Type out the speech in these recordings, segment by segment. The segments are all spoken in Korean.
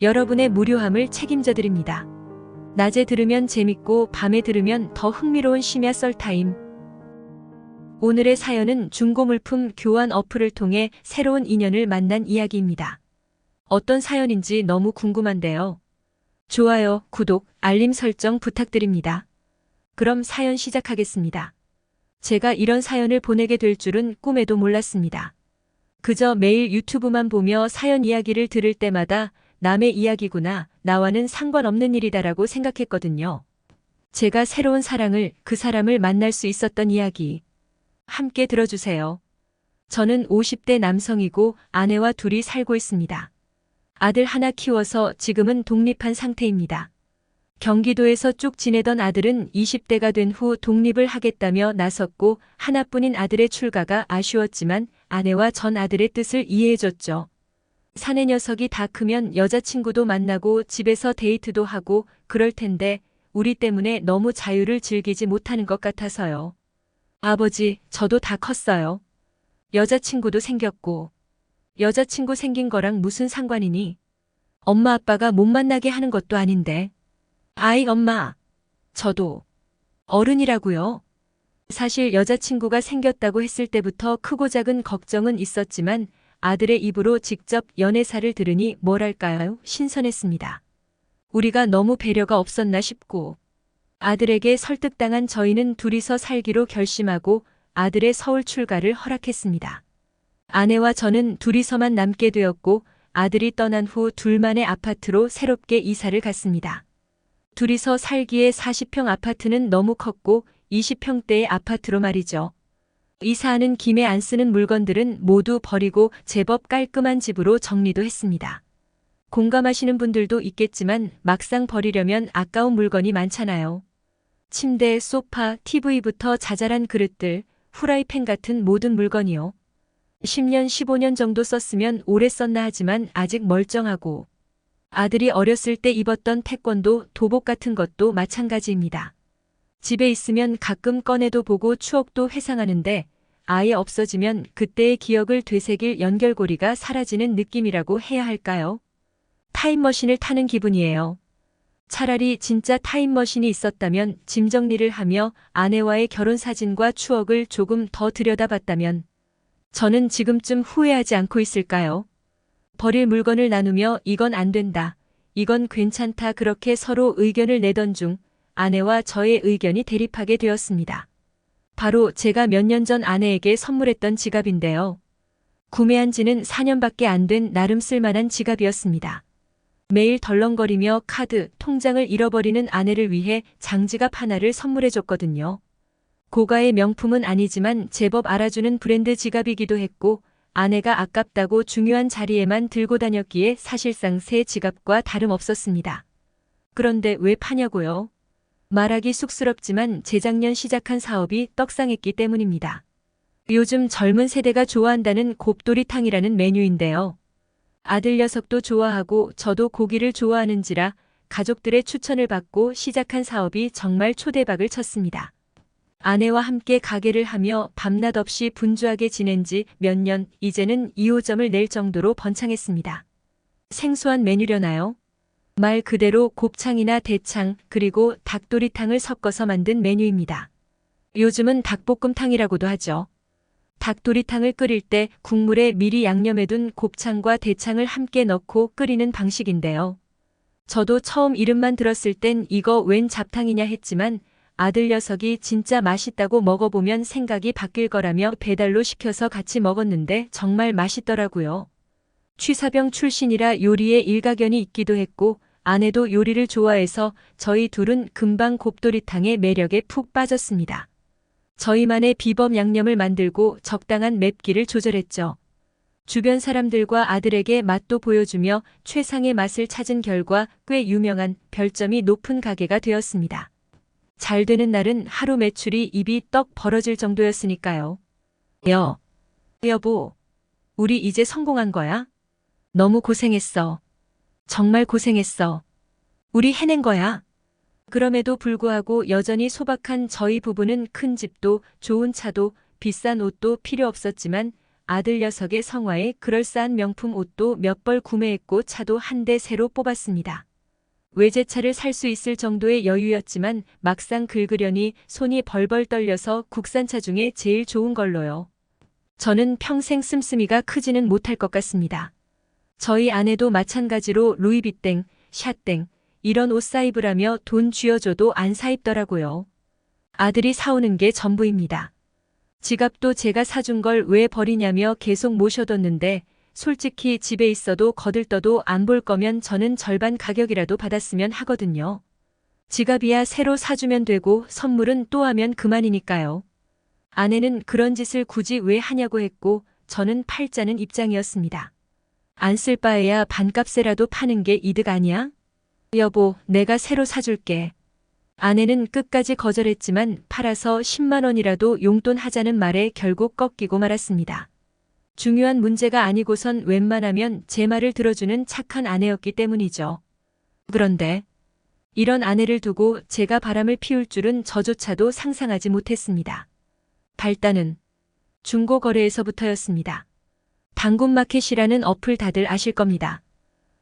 여러분의 무료함을 책임져 드립니다. 낮에 들으면 재밌고 밤에 들으면 더 흥미로운 심야 썰타임. 오늘의 사연은 중고물품 교환 어플을 통해 새로운 인연을 만난 이야기입니다. 어떤 사연인지 너무 궁금한데요. 좋아요, 구독, 알림 설정 부탁드립니다. 그럼 사연 시작하겠습니다. 제가 이런 사연을 보내게 될 줄은 꿈에도 몰랐습니다. 그저 매일 유튜브만 보며 사연 이야기를 들을 때마다 남의 이야기구나, 나와는 상관없는 일이다라고 생각했거든요. 제가 새로운 사랑을, 그 사람을 만날 수 있었던 이야기. 함께 들어주세요. 저는 50대 남성이고 아내와 둘이 살고 있습니다. 아들 하나 키워서 지금은 독립한 상태입니다. 경기도에서 쭉 지내던 아들은 20대가 된 후 독립을 하겠다며 나섰고 하나뿐인 아들의 출가가 아쉬웠지만 아내와 전 아들의 뜻을 이해해줬죠. 사내 녀석이 다 크면 여자친구도 만나고 집에서 데이트도 하고 그럴 텐데 우리 때문에 너무 자유를 즐기지 못하는 것 같아서요. 아버지, 저도 다 컸어요. 여자친구도 생겼고. 여자친구 생긴 거랑 무슨 상관이니? 엄마 아빠가 못 만나게 하는 것도 아닌데. 아이 엄마. 저도 어른이라고요. 사실 여자친구가 생겼다고 했을 때부터 크고 작은 걱정은 있었지만 아들의 입으로 직접 연애사를 들으니 뭐랄까요, 신선했습니다. 우리가 너무 배려가 없었나 싶고. 아들에게 설득당한 저희는 둘이서 살기로 결심하고 아들의 서울 출가를 허락했습니다. 아내와 저는 둘이서만 남게 되었고 아들이 떠난 후 둘만의 아파트로 새롭게 이사를 갔습니다. 둘이서 살기에 40평 아파트는 너무 컸고 20평대의 아파트로 말이죠. 이사하는 김에 안 쓰는 물건들은 모두 버리고 제법 깔끔한 집으로 정리도 했습니다. 공감하시는 분들도 있겠지만 막상 버리려면 아까운 물건이 많잖아요. 침대, 소파, TV부터 자잘한 그릇들, 후라이팬 같은 모든 물건이요. 10년, 15년 정도 썼으면 오래 썼나 하지만 아직 멀쩡하고 아들이 어렸을 때 입었던 태권도, 도복 같은 것도 마찬가지입니다. 집에 있으면 가끔 꺼내도 보고 추억도 회상하는데 아예 없어지면 그때의 기억을 되새길 연결고리가 사라지는 느낌이라고 해야 할까요? 타임머신을 타는 기분이에요. 차라리 진짜 타임머신이 있었다면 짐 정리를 하며 아내와의 결혼사진과 추억을 조금 더 들여다봤다면 저는 지금쯤 후회하지 않고 있을까요? 버릴 물건을 나누며 이건 안 된다, 이건 괜찮다 그렇게 서로 의견을 내던 중 아내와 저의 의견이 대립하게 되었습니다. 바로 제가 몇 년 전 아내에게 선물했던 지갑인데요. 구매한 지는 4년밖에 안 된 나름 쓸만한 지갑이었습니다. 매일 덜렁거리며 카드, 통장을 잃어버리는 아내를 위해 장지갑 하나를 선물해줬거든요. 고가의 명품은 아니지만 제법 알아주는 브랜드 지갑이기도 했고 아내가 아깝다고 중요한 자리에만 들고 다녔기에 사실상 새 지갑과 다름없었습니다. 그런데 왜 파냐고요? 말하기 쑥스럽지만 재작년 시작한 사업이 떡상했기 때문입니다. 요즘 젊은 세대가 좋아한다는 곱돌이탕이라는 메뉴인데요. 아들 녀석도 좋아하고 저도 고기를 좋아하는지라 가족들의 추천을 받고 시작한 사업이 정말 초대박을 쳤습니다. 아내와 함께 가게를 하며 밤낮 없이 분주하게 지낸 지 몇 년, 이제는 2호점을 낼 정도로 번창했습니다. 생소한 메뉴려나요? 말 그대로 곱창이나 대창, 그리고 닭도리탕을 섞어서 만든 메뉴입니다. 요즘은 닭볶음탕이라고도 하죠. 닭도리탕을 끓일 때 국물에 미리 양념해둔 곱창과 대창을 함께 넣고 끓이는 방식인데요. 저도 처음 이름만 들었을 땐 이거 웬 잡탕이냐 했지만 아들 녀석이 진짜 맛있다고 먹어보면 생각이 바뀔 거라며 배달로 시켜서 같이 먹었는데 정말 맛있더라고요. 취사병 출신이라 요리에 일가견이 있기도 했고 아내도 요리를 좋아해서 저희 둘은 금방 곱돌이탕의 매력에 푹 빠졌습니다. 저희만의 비법 양념을 만들고 적당한 맵기를 조절했죠. 주변 사람들과 아들에게 맛도 보여주며 최상의 맛을 찾은 결과 꽤 유명한, 별점이 높은 가게가 되었습니다. 잘 되는 날은 하루 매출이 입이 떡 벌어질 정도였으니까요. 여보, 우리 이제 성공한 거야? 너무 고생했어. 정말 고생했어. 우리 해낸 거야. 그럼에도 불구하고 여전히 소박한 저희 부부는 큰 집도, 좋은 차도, 비싼 옷도 필요 없었지만 아들 녀석의 성화에 그럴싸한 명품 옷도 몇 벌 구매했고 차도 한 대 새로 뽑았습니다. 외제차를 살 수 있을 정도의 여유였지만 막상 긁으려니 손이 벌벌 떨려서 국산차 중에 제일 좋은 걸로요. 저는 평생 씀씀이가 크지는 못할 것 같습니다. 저희 아내도 마찬가지로 루이비땡, 샤땡 이런 옷 사입으라며 돈 쥐어줘도 안 사입더라고요. 아들이 사오는 게 전부입니다. 지갑도 제가 사준 걸 왜 버리냐며 계속 모셔뒀는데 솔직히 집에 있어도 거들떠도 안 볼 거면 저는 절반 가격이라도 받았으면 하거든요. 지갑이야 새로 사주면 되고 선물은 또 하면 그만이니까요. 아내는 그런 짓을 굳이 왜 하냐고 했고 저는 팔자는 입장이었습니다. 안 쓸 바에야 반값에라도 파는 게 이득 아니야? 여보, 내가 새로 사줄게. 아내는 끝까지 거절했지만 팔아서 10만 원이라도 용돈 하자는 말에 결국 꺾이고 말았습니다. 중요한 문제가 아니고선 웬만하면 제 말을 들어주는 착한 아내였기 때문이죠. 그런데 이런 아내를 두고 제가 바람을 피울 줄은 저조차도 상상하지 못했습니다. 발단은 중고거래에서부터였습니다. 당근마켓이라는 어플 다들 아실 겁니다.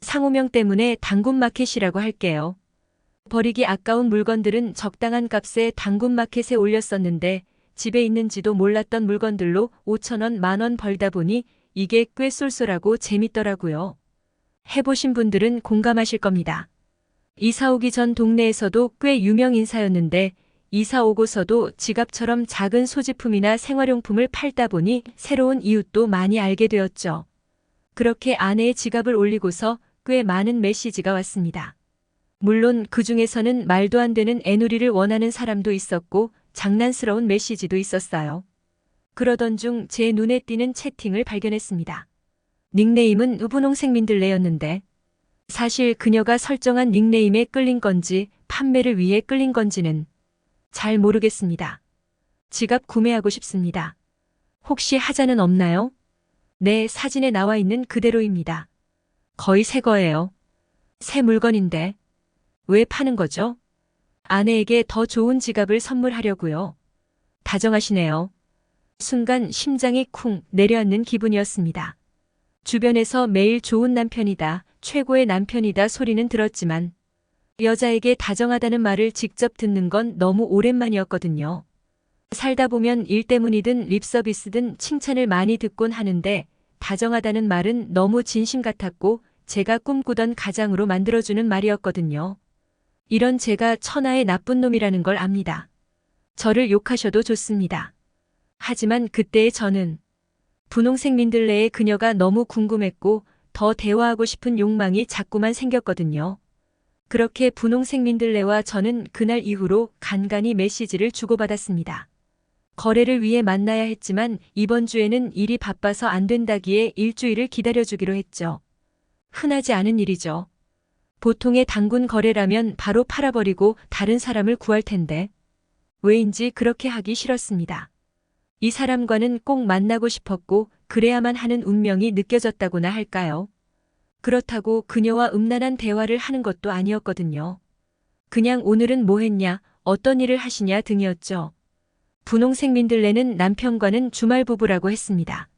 상호명 때문에 당근마켓이라고 할게요. 버리기 아까운 물건들은 적당한 값에 당근마켓에 올렸었는데 집에 있는지도 몰랐던 물건들로 5,000원, 만원 벌다 보니 이게 꽤 쏠쏠하고 재밌더라고요. 해보신 분들은 공감하실 겁니다. 이사 오기 전 동네에서도 꽤 유명 인사였는데 이사 오고서도 지갑처럼 작은 소지품이나 생활용품을 팔다 보니 새로운 이웃도 많이 알게 되었죠. 그렇게 아내의 지갑을 올리고서 꽤 많은 메시지가 왔습니다. 물론 그 중에서는 말도 안 되는 애누리를 원하는 사람도 있었고 장난스러운 메시지도 있었어요. 그러던 중 제 눈에 띄는 채팅을 발견했습니다. 닉네임은 우분홍색민들레였는데 사실 그녀가 설정한 닉네임에 끌린 건지 판매를 위해 끌린 건지는 잘 모르겠습니다. 지갑 구매하고 싶습니다. 혹시 하자는 없나요? 네, 사진에 나와 있는 그대로입니다. 거의 새 거예요. 새 물건인데 왜 파는 거죠? 아내에게 더 좋은 지갑을 선물하려고요. 다정하시네요. 순간 심장이 쿵 내려앉는 기분이었습니다. 주변에서 매일 좋은 남편이다, 최고의 남편이다 소리는 들었지만 여자에게 다정하다는 말을 직접 듣는 건 너무 오랜만이었거든요. 살다 보면 일 때문이든 립서비스든 칭찬을 많이 듣곤 하는데 다정하다는 말은 너무 진심 같았고 제가 꿈꾸던 가장으로 만들어주는 말이었거든요. 이런 제가 천하의 나쁜 놈이라는 걸 압니다. 저를 욕하셔도 좋습니다. 하지만 그때의 저는 분홍색 민들레의 그녀가 너무 궁금했고 더 대화하고 싶은 욕망이 자꾸만 생겼거든요. 그렇게 분홍색 민들레와 저는 그날 이후로 간간히 메시지를 주고받았습니다. 거래를 위해 만나야 했지만 이번 주에는 일이 바빠서 안 된다기에 일주일을 기다려주기로 했죠. 흔하지 않은 일이죠. 보통의 당근 거래라면 바로 팔아버리고 다른 사람을 구할 텐데 왜인지 그렇게 하기 싫었습니다. 이 사람과는 꼭 만나고 싶었고 그래야만 하는 운명이 느껴졌다고나 할까요? 그렇다고 그녀와 음란한 대화를 하는 것도 아니었거든요. 그냥 오늘은 뭐 했냐, 어떤 일을 하시냐 등이었죠. 분홍색 민들레는 남편과는 주말 부부라고 했습니다.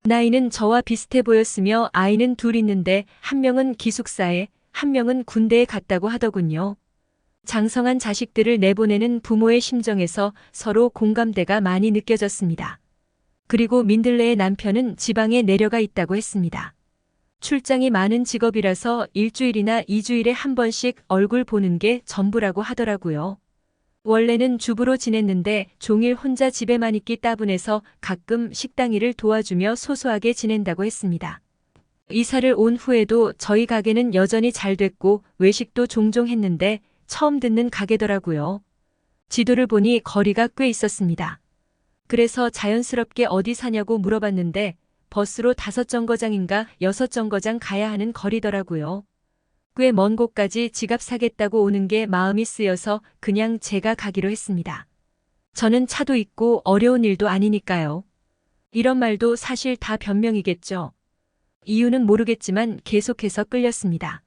나이는 저와 비슷해 보였으며 아이는 둘 있는데 한 명은 기숙사에, 한 명은 군대에 갔다고 하더군요. 장성한 자식들을 내보내는 부모의 심정에서 서로 공감대가 많이 느껴졌습니다. 그리고 민들레의 남편은 지방에 내려가 있다고 했습니다. 출장이 많은 직업이라서 일주일이나 2주일에 한 번씩 얼굴 보는 게 전부라고 하더라고요. 원래는 주부로 지냈는데 종일 혼자 집에만 있기 따분해서 가끔 식당 일을 도와주며 소소하게 지낸다고 했습니다. 이사를 온 후에도 저희 가게는 여전히 잘 됐고 외식도 종종 했는데 처음 듣는 가게더라고요. 지도를 보니 거리가 꽤 있었습니다. 그래서 자연스럽게 어디 사냐고 물어봤는데 버스로 5정거장인가 6정거장 가야 하는 거리더라고요. 꽤 먼 곳까지 지갑 사겠다고 오는 게 마음이 쓰여서 그냥 제가 가기로 했습니다. 저는 차도 있고 어려운 일도 아니니까요. 이런 말도 사실 다 변명이겠죠. 이유는 모르겠지만 계속해서 끌렸습니다.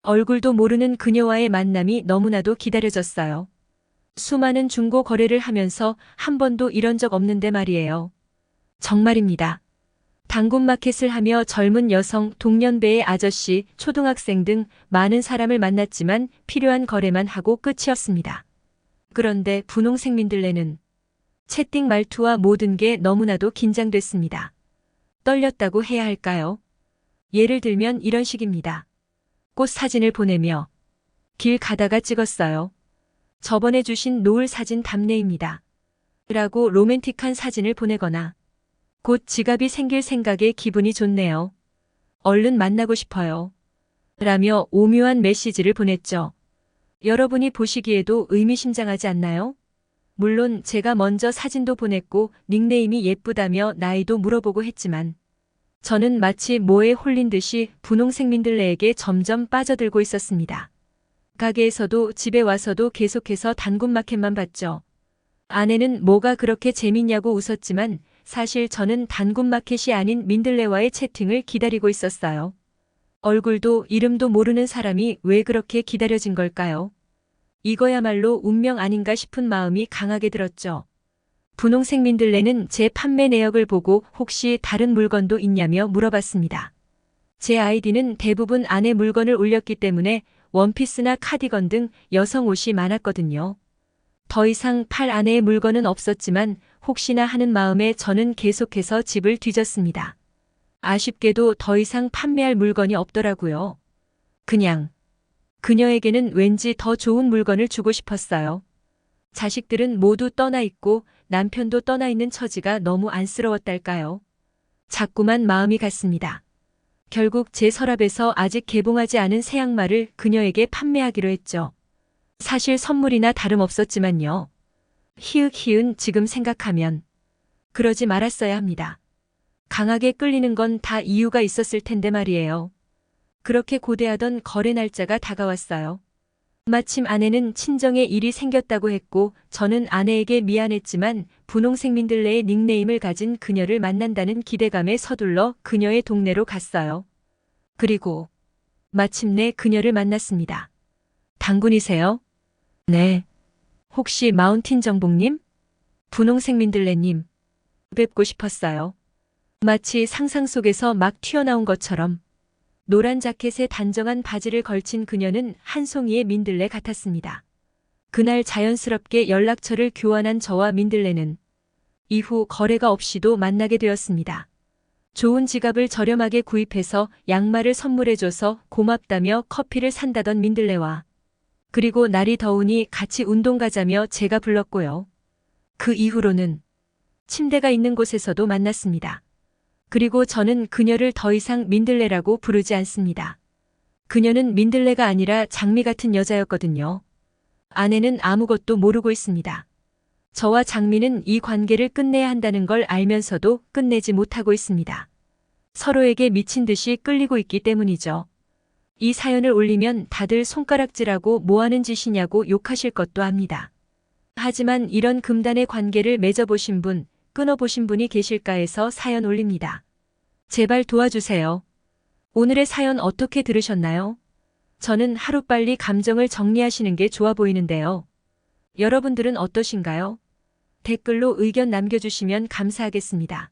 얼굴도 모르는 그녀와의 만남이 너무나도 기다려졌어요. 수많은 중고 거래를 하면서 한 번도 이런 적 없는데 말이에요. 정말입니다. 당근마켓을 하며 젊은 여성, 동년배의 아저씨, 초등학생 등 많은 사람을 만났지만 필요한 거래만 하고 끝이었습니다. 그런데 분홍색 민들레는 채팅 말투와 모든 게 너무나도 긴장됐습니다. 떨렸다고 해야 할까요? 예를 들면 이런 식입니다. 꽃 사진을 보내며 길 가다가 찍었어요. 저번에 주신 노을 사진 답례입니다. 라고 로맨틱한 사진을 보내거나 곧 지갑이 생길 생각에 기분이 좋네요. 얼른 만나고 싶어요. 라며 오묘한 메시지를 보냈죠. 여러분이 보시기에도 의미심장하지 않나요? 물론 제가 먼저 사진도 보냈고 닉네임이 예쁘다며 나이도 물어보고 했지만 저는 마치 뭐에 홀린 듯이 분홍색 민들레에게 점점 빠져들고 있었습니다. 가게에서도 집에 와서도 계속해서 당근마켓만 봤죠. 아내는 뭐가 그렇게 재밌냐고 웃었지만 사실 저는 당근마켓이 아닌 민들레와의 채팅을 기다리고 있었어요. 얼굴도 이름도 모르는 사람이 왜 그렇게 기다려진 걸까요? 이거야말로 운명 아닌가 싶은 마음이 강하게 들었죠. 분홍색 민들레는 제 판매 내역을 보고 혹시 다른 물건도 있냐며 물어봤습니다. 제 아이디는 대부분 아내 물건을 올렸기 때문에 원피스나 카디건 등 여성 옷이 많았거든요. 더 이상 팔 아내의 물건은 없었지만 혹시나 하는 마음에 저는 계속해서 집을 뒤졌습니다. 아쉽게도 더 이상 판매할 물건이 없더라고요. 그냥 그녀에게는 왠지 더 좋은 물건을 주고 싶었어요. 자식들은 모두 떠나 있고 남편도 떠나 있는 처지가 너무 안쓰러웠달까요? 자꾸만 마음이 갔습니다. 결국 제 서랍에서 아직 개봉하지 않은 새 양말을 그녀에게 판매하기로 했죠. 사실 선물이나 다름없었지만요. 히읗히읗 지금 생각하면 그러지 말았어야 합니다. 강하게 끌리는 건 다 이유가 있었을 텐데 말이에요. 그렇게 고대하던 거래 날짜가 다가왔어요. 마침 아내는 친정에 일이 생겼다고 했고 저는 아내에게 미안했지만 분홍색 민들레의 닉네임을 가진 그녀를 만난다는 기대감에 서둘러 그녀의 동네로 갔어요. 그리고 마침내 그녀를 만났습니다. 당군이세요? 네. 혹시 마운틴 정복님? 분홍색 민들레님. 뵙고 싶었어요. 마치 상상 속에서 막 튀어나온 것처럼 노란 자켓에 단정한 바지를 걸친 그녀는 한 송이의 민들레 같았습니다. 그날 자연스럽게 연락처를 교환한 저와 민들레는 이후 거래가 없이도 만나게 되었습니다. 좋은 지갑을 저렴하게 구입해서 양말을 선물해줘서 고맙다며 커피를 산다던 민들레와 그리고 날이 더우니 같이 운동 가자며 제가 불렀고요. 그 이후로는 침대가 있는 곳에서도 만났습니다. 그리고 저는 그녀를 더 이상 민들레라고 부르지 않습니다. 그녀는 민들레가 아니라 장미 같은 여자였거든요. 아내는 아무것도 모르고 있습니다. 저와 장미는 이 관계를 끝내야 한다는 걸 알면서도 끝내지 못하고 있습니다. 서로에게 미친 듯이 끌리고 있기 때문이죠. 이 사연을 올리면 다들 손가락질하고 뭐하는 짓이냐고 욕하실 것도 압니다. 하지만 이런 금단의 관계를 맺어보신 분, 끊어보신 분이 계실까 해서 사연 올립니다. 제발 도와주세요. 오늘의 사연 어떻게 들으셨나요? 저는 하루빨리 감정을 정리하시는 게 좋아 보이는데요. 여러분들은 어떠신가요? 댓글로 의견 남겨주시면 감사하겠습니다.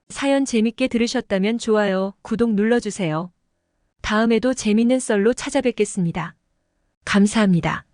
사연 재밌게 들으셨다면 좋아요, 구독 눌러주세요. 다음에도 재밌는 썰로 찾아뵙겠습니다. 감사합니다.